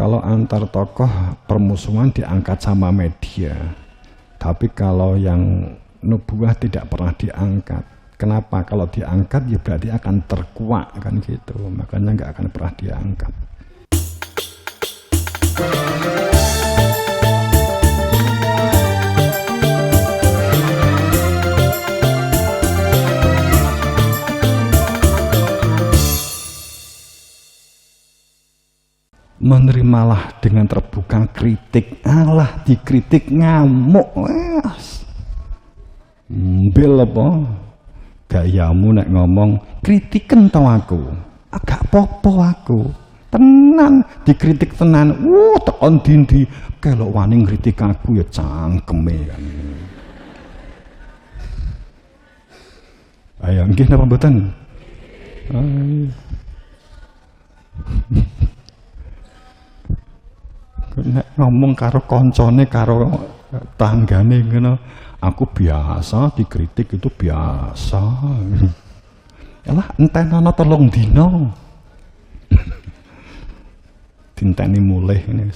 Kalau antar tokoh permusuhan diangkat sama media, tapi kalau yang nubuah tidak pernah diangkat. Kenapa? Kalau diangkat ya berarti akan terkuak kan gitu, makanya nggak akan pernah diangkat. Menerimalah dengan terbuka kritik. Allah dikritik ngamuk. Bel apa? Gayamu nek ngomong kritiken to aku. Agak popo aku. Tenan dikritik tenan. Tekon dindi kelok wani ngritik aku ya cangkeme kan. Ayo nggih napa mboten? Nek ngomong karo koncone karo tanggane ngono, aku biasa dikritik itu biasa. Yalah entenono 3 dina. Dinteni mulih ini.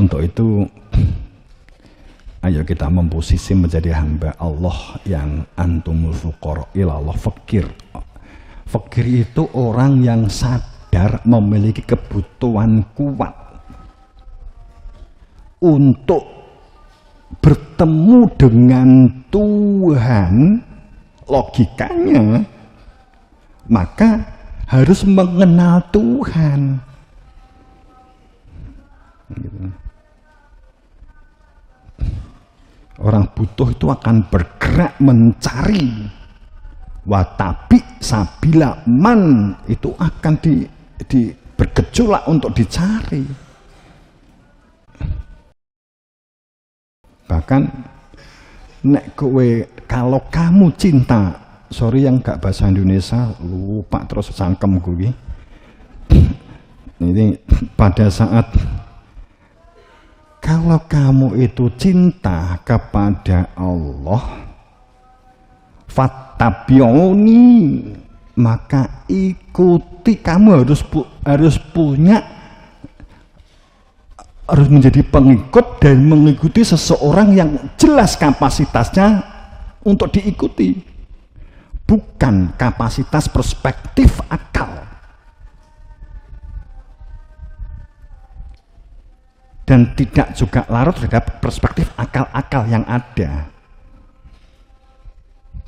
Untuk itu ayo kita memposisi menjadi hamba Allah yang antumul fuqara ilallah fakir. Fakir itu orang yang sadar memiliki kebutuhan kuat untuk bertemu dengan Tuhan. Logikanya maka harus mengenal Tuhan. Orang butuh itu akan bergerak mencari. Watabi sabila man itu akan bergejolak untuk dicari. Bahkan nek kowe kalau kamu cinta, sorry yang gak bahasa Indonesia lupa terus sangkem gue. Ini pada saat kalau kamu itu cinta kepada Allah, fattabi'uni, maka ikuti. Kamu harus menjadi pengikut dan mengikuti seseorang yang jelas kapasitasnya untuk diikuti, bukan kapasitas perspektif akal. Dan tidak juga larut terhadap perspektif akal-akal yang ada.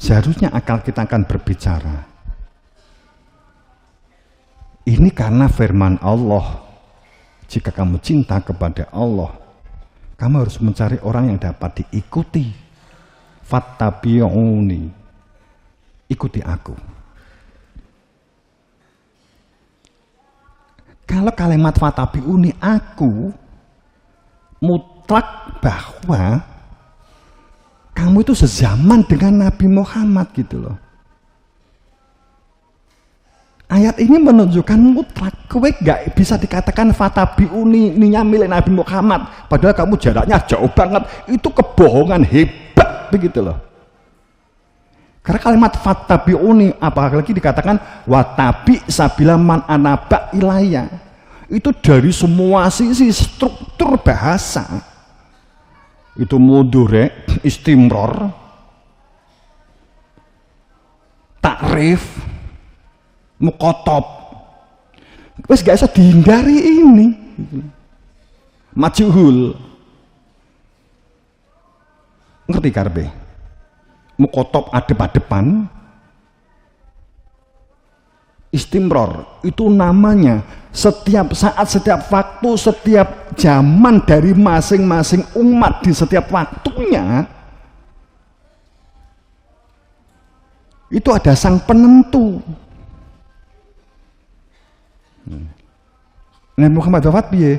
Seharusnya akal kita akan berbicara. Ini karena firman Allah. Jika kamu cinta kepada Allah, kamu harus mencari orang yang dapat diikuti. Fattabi'uni, ikuti aku. Kalau kalimat fattabi'uni aku mutlak bahwa kamu itu sezaman dengan Nabi Muhammad gitu loh. Ayat ini menunjukkan mutlak. Kowe gak bisa dikatakan fattabi'uni ninya milik Nabi Muhammad padahal kamu jaraknya jauh banget. Itu kebohongan hebat begitu loh. Karena kalimat fattabi'uni apalagi dikatakan watabi sabila man anaba ilayya, itu dari semua sisi struktur bahasa. Itu mudhari, istimror, takrif, muqatab. Wes gak bisa dihindari ini. Majhul. Ngerti karbe? Muqatab adep-adepan. Istimror itu namanya setiap saat, setiap waktu, setiap zaman dari masing-masing umat di setiap waktunya itu ada sang penentu. Nabi Muhammad wafat piye?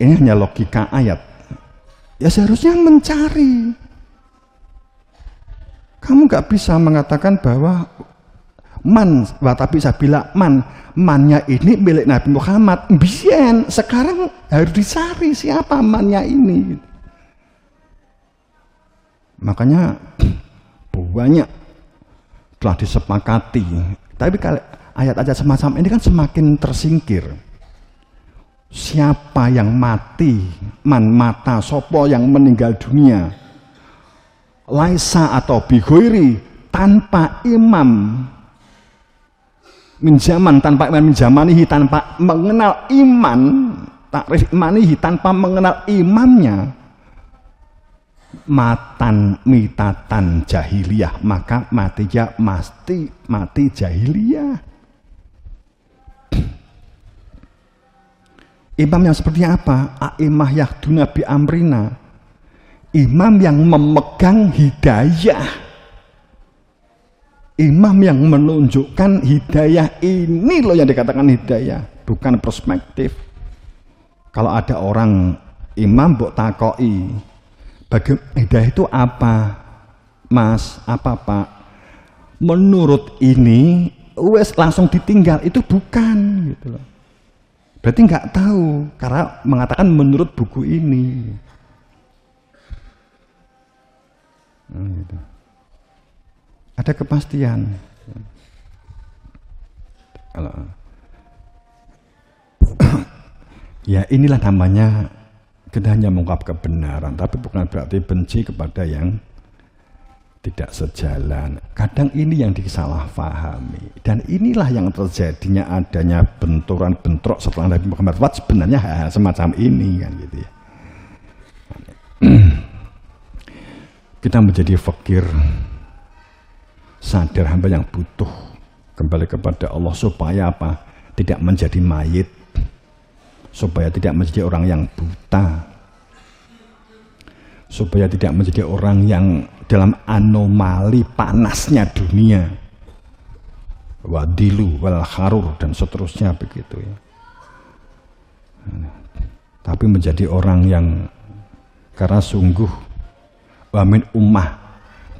Ini hanya logika ayat. Ya seharusnya mencari. Kamu nggak bisa mengatakan bahwa man, tapi saya bilang mannya ini milik Nabi Muhammad. Biyen, sekarang harus dicari siapa mannya ini. Makanya banyak telah disepakati. Tapi kalau ayat-ayat semacam ini kan semakin tersingkir. siapa yang mati, man mata sopo yang meninggal dunia, laisa atau bighoiri, tanpa imam min zaman, tanpa imam min zamanihi, tanpa mengenal iman, takrif imanihi, tanpa mengenal imamnya, matan mitatan jahiliyah, maka matinya mati jahiliyah. Imam yang seperti apa? A'imah yahduna bi amrina, imam yang memegang hidayah, imam yang menunjukkan hidayah. Ini loh yang dikatakan hidayah, bukan perspektif. Kalau ada orang imam mbok takoi, bagaimana hidayah itu apa, Mas? Apa Pak? Menurut ini wes langsung ditinggal, itu bukan gitu loh. Berarti nggak tahu karena mengatakan menurut buku ini. Gitu. Ada kepastian. Kalau ya inilah namanya kita hanya mengungkap kebenaran, tapi bukan berarti benci kepada yang tidak sejalan. Kadang ini yang disalahpahami, dan inilah yang terjadinya adanya benturan-bentrok setelah Nabi Muhammad wafat, sebenarnya hal semacam ini kan gitu ya. Kita menjadi fakir, sadar hamba yang butuh kembali kepada Allah supaya apa? Tidak menjadi mayit, supaya tidak menjadi orang yang buta, supaya tidak menjadi orang yang dalam anomali panasnya dunia, wadilu wal harur dan seterusnya begitu ya. Tapi menjadi orang yang, karena sungguh wamin ummah,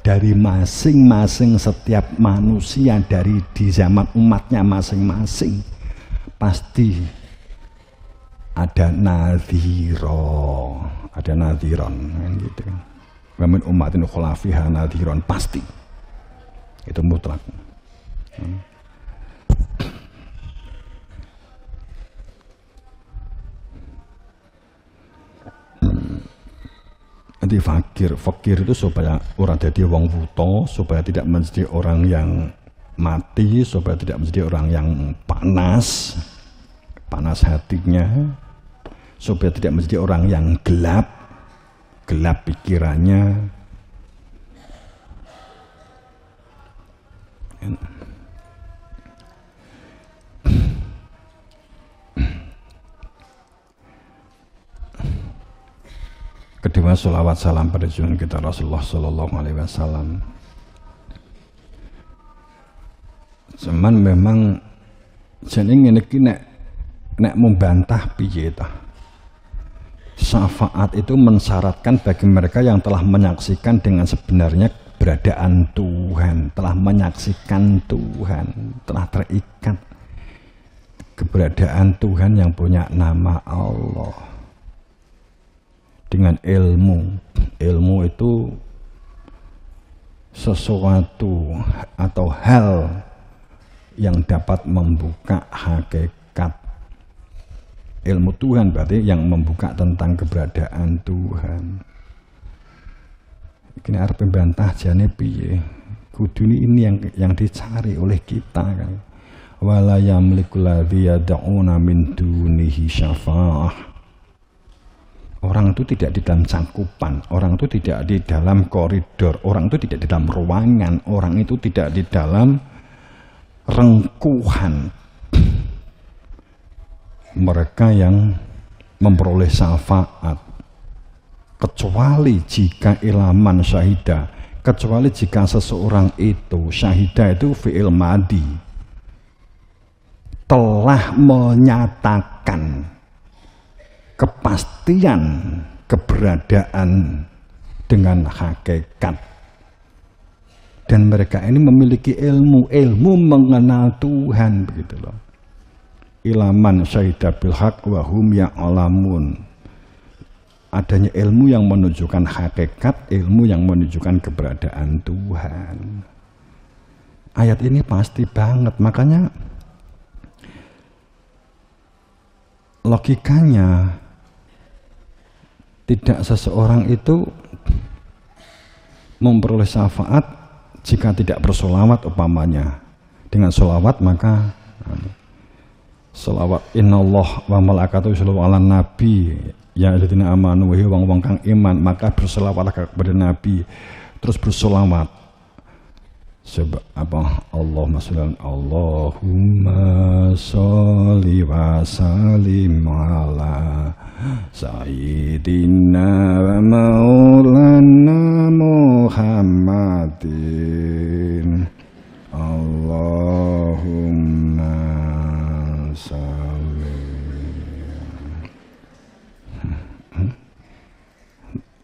dari masing-masing setiap manusia, dari di zaman umatnya masing-masing pasti ada nadhiro, ada nadhiron gitu kan. Wa min ummatin khulafiha nadhiron, pasti itu mutlak. Nanti fakir itu supaya orang jadi wong buta, supaya tidak menjadi orang yang mati, supaya tidak menjadi orang yang panas hatinya, supaya tidak menjadi orang yang gelap pikirannya. Kedua, sholawat salam pada junjungan kita Rasulullah Sallallahu Alaihi Wasallam. Cuman memang jeneng ngene iki nek membantah piye ta? Syafaat itu mensyaratkan bagi mereka yang telah menyaksikan dengan sebenarnya keberadaan Tuhan, telah menyaksikan Tuhan, telah terikat keberadaan Tuhan yang punya nama Allah dengan ilmu. Ilmu itu sesuatu atau hal yang dapat membuka hakikat. Ilmu Tuhan berarti yang membuka tentang keberadaan Tuhan. Ini arep membantah jane piye? Kudu ini yang dicari oleh kita kan. Wala yamliku ladzi yad'una min dunihi syafa'ah. Orang itu tidak di dalam cangkupan, orang itu tidak di dalam koridor, orang itu tidak di dalam ruangan, orang itu tidak di dalam rengkuhan. Mereka yang memperoleh syafaat, kecuali jika ilaman syahida, kecuali jika seseorang itu, syahida itu fi'il madi, telah menyatakan kepastian keberadaan dengan hakikat, dan mereka ini memiliki ilmu mengenal Tuhan begitu loh. Ilaman syahida bil haq wa hum ya'lamun. Adanya ilmu yang menunjukkan hakikat, ilmu yang menunjukkan keberadaan Tuhan. Ayat ini pasti banget, makanya logikanya tidak seseorang itu memperoleh syafaat jika tidak bersolawat umpamanya. Dengan solawat maka solawat innallah wa malaikatahu yusholluna 'alan nabi ya ayyuhalladzina amanu wa wong kang iman, maka bersolawatlah kepada nabi, terus bersolawat sebab apa Allahumma sholli wa sallim ala sayyidina wa maulana Muhammadin Allahumma sholli.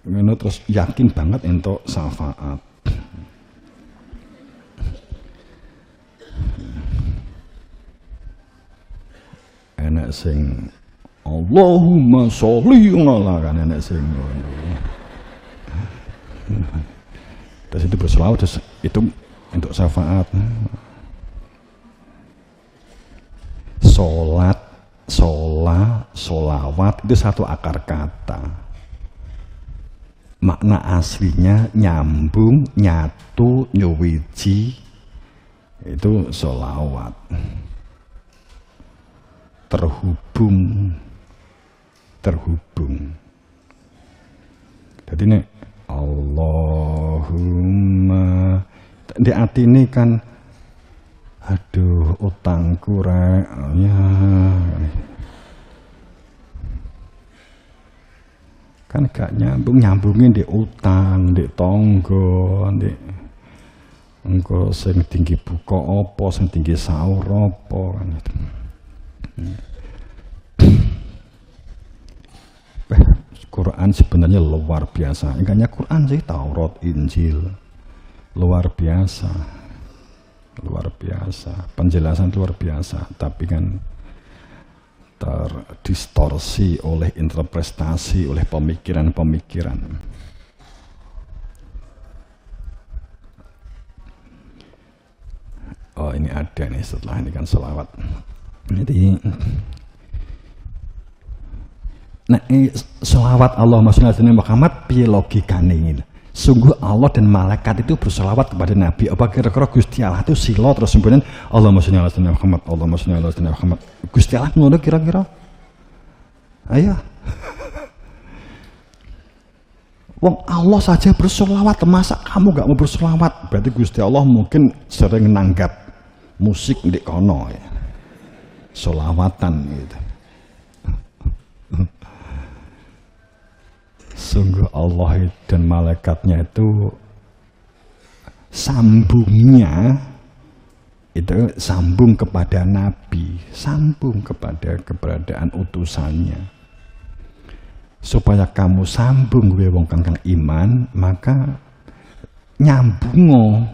Ngono terus yakin banget entuk syafaat. Enak sing Allahumma sholli ala kan enak sing ngono. Terus itu berselawat terus itu untuk syafaat. Sholat, sholawat itu satu akar kata. Makna aslinya nyambung, nyatu, nyuwiji, itu sholawat. Terhubung. Jadi nek Allahumma di hati ini kan aduh utangku rek ya kan gak nyambungin di utang, di tonggo, di engko sing tinggi buka apa, sing tinggi sahur apa kan gitu. Quran sebenarnya luar biasa. Enggaknya Quran sih, Taurat, Injil. Luar biasa. Penjelasan luar biasa, tapi kan terdistorsi oleh interpretasi, oleh pemikiran-pemikiran. Oh, ini ada nih setelah ini kan selawat. Jadi selawat Allahumma sholli ala Muhammad piye logikane ini? Sungguh Allah dan malaikat itu berselawat kepada Nabi. Apa kira-kira Gusti Allah itu sila terus kemudian Allahumma sholli ala Muhammad, Allahumma sholli ala Muhammad. Gusti Allah ngono kira-kira? Ayo. Wong Allah saja berselawat, masa kamu gak mau berselawat? Berarti Gusti Allah mungkin sering nanggap musik di kono ya. Selawatan gitu. Sungguh Allah dan malaikatnya itu sambungnya itu sambung kepada Nabi, sambung kepada keberadaan utusannya. Supaya kamu sambung we wong kang iman, maka nyambungo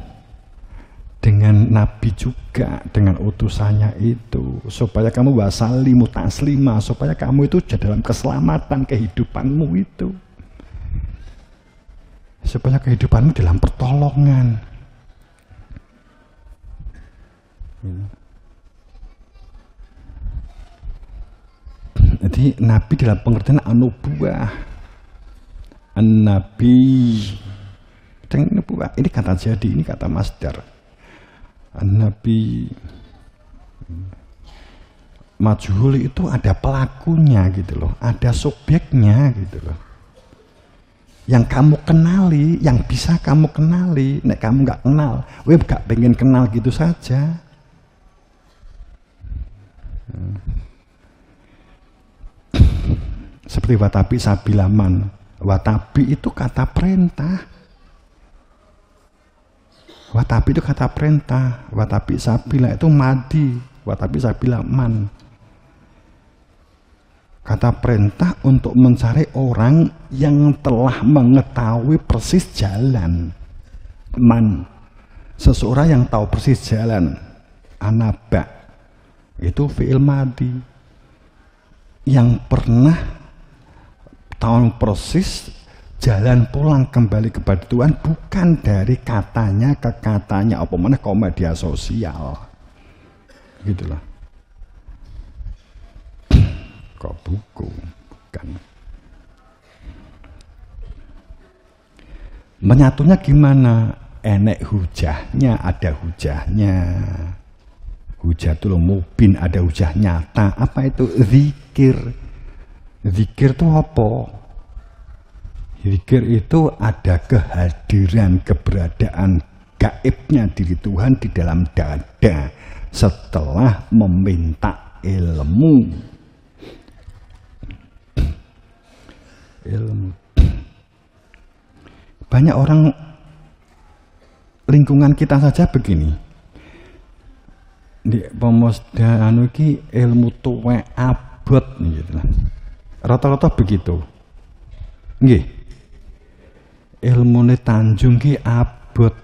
dengan Nabi juga, dengan utusannya itu, supaya kamu wasalimu taslima, supaya kamu itu dalam keselamatan kehidupanmu itu, supaya kehidupanmu dalam pertolongan. Jadi Nabi dalam pengertian anubuah, Nabi dengan nubuah ini kata jadi, ini kata masdar. Nabi majhul itu ada pelakunya gitu loh, ada subjeknya gitu loh. Yang kamu kenali, yang bisa kamu kenali. Nek kamu nggak kenal, weh gak pengen kenal gitu saja. Seperti watapi sabilaman. Watapi itu kata perintah. Watapi itu kata perintah. Watapi sabila itu madi. Watapi sabila man. Kata perintah untuk mencari orang yang telah mengetahui persis jalan. Man. Seseorang yang tahu persis jalan. Anaba. Itu fi'il madi. Yang pernah tahu persis jalan pulang kembali kepada Tuhan, bukan dari katanya ke katanya, apa mana media sosial, gitulah. teko buku, bukan. Menyatunya gimana? Enek hujahnya, ada hujahnya. Hujah itu mubin, ada hujah nyata. Apa itu? Zikir. Zikir itu apa? Zikir itu ada kehadiran, keberadaan gaibnya diri Tuhan di dalam dada setelah meminta ilmu. Banyak orang lingkungan kita saja begini. Di pemusda anu iki ilmu tuwek abot gitu lah. Rata-rata begitu. Nggih. Ilmune Tanjung ki abot.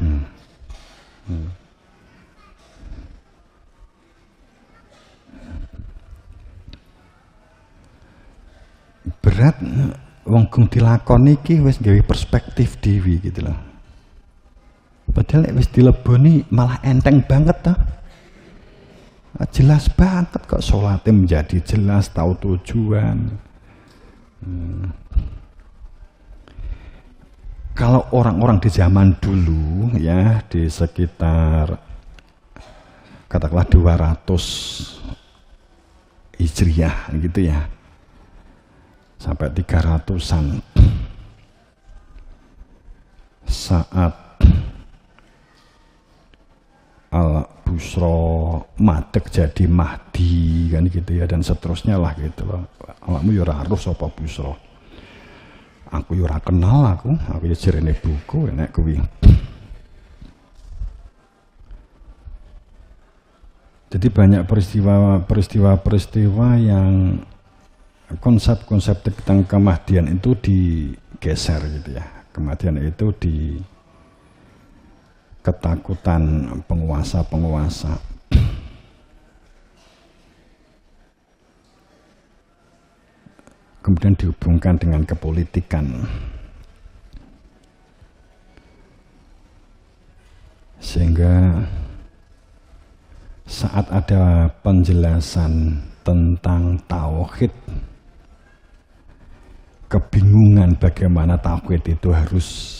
Berat wong gung dilakoni iki wis gawe perspektif dhewe gitu loh. Padahal wis dileboni malah enteng banget toh. Jelas banget kok sholatnya menjadi jelas, tahu tujuan. Kalau orang-orang di zaman dulu ya di sekitar katakanlah 200 Hijriah gitu ya sampai 300-an saat Al-Busra madeg jadi Mahdi kan gitu ya dan seterusnya lah gitu loh. Awakmu ya ora harus apa Busra. Aku ya ora kenal aku ya jerene buku enek kuwi. Jadi banyak peristiwa-peristiwa yang konsep-konsep tentang kemahdian itu digeser gitu ya. Kemahdian itu di ketakutan penguasa-penguasa. Kemudian dihubungkan dengan kepolitikan. Sehingga saat ada penjelasan tentang tauhid, kebingungan bagaimana tauhid itu harus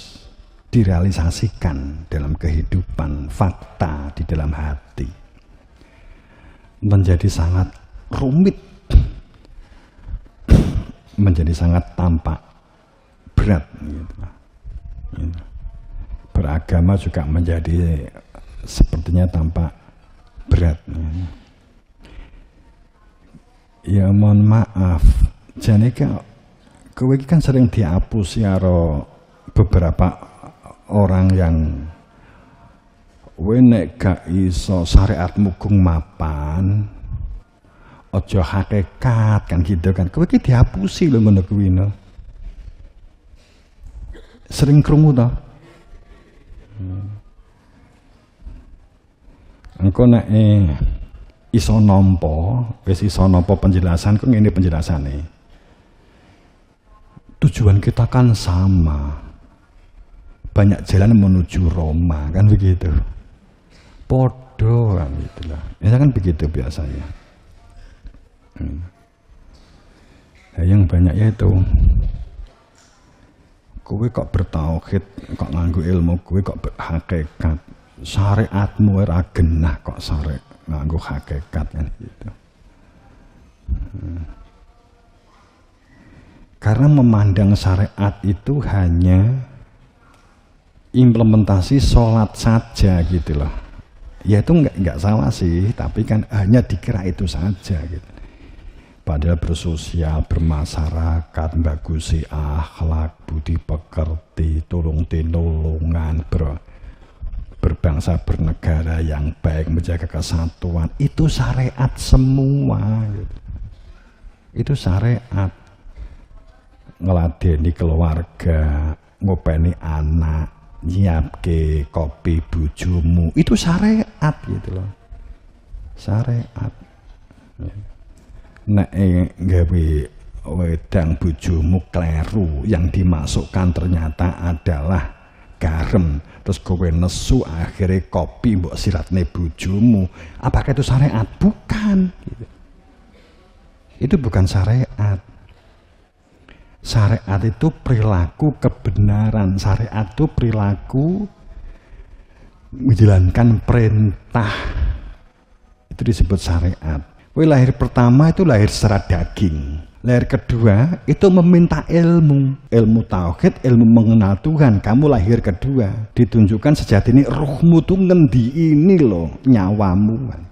direalisasikan dalam kehidupan, fakta di dalam hati, menjadi sangat rumit, menjadi sangat tampak berat. Beragama juga menjadi sepertinya tampak berat. Ya mohon maaf, jadi kowe iki kan sering dihapus karo beberapa orang yang nek gak iso syariatmu gung mapan ojo hakikat kan gitu kan. Kowe iki dihapusi lho ngono kuwi no. Sering krungu to. Engko nek iso nampa, wis iso nampa penjelasan kok ngene penjelasane. Tujuan kita kan sama. Banyak jalan menuju Roma kan begitu. Podo kan gitulah. Ya kan begitu biasanya. Nah, yang banyak yaitu kowe kok bertauhid, kok nganggo ilmu, kowe kok berhakikat. Syariatmu ora genah kok syariat nganggo hakikat kan gitu. Karena memandang syariat itu hanya implementasi sholat saja gitu loh. Ya itu enggak salah sih, tapi kan hanya dikira itu saja gitu. Padahal bersosial, bermasyarakat, bagusi akhlak, budi pekerti, tulung-tinulungan, berbangsa bernegara yang baik, menjaga kesatuan, itu syariat semua gitu. Itu syariat. Ngeladeni keluarga, ngopeni anak, nyiapke kopi bojomu, itu syariat gitu loh. Syariat. Nek gawe wedang bojomu kleru, yang dimasukkan ternyata adalah garam, terus kowe nesu akhirnya kopi mbok siratne bojomu, apakah itu syariat? Bukan gitu. Itu bukan syariat. Syariat itu perilaku kebenaran. Syariat itu perilaku menjalankan perintah. Itu disebut syariat. Lahir pertama itu lahir secara daging. Lahir kedua itu meminta ilmu tauhid, ilmu mengenal Tuhan. Kamu lahir kedua, ditunjukkan sejati ini rohmu tuh ngendi ini loh, nyawamu.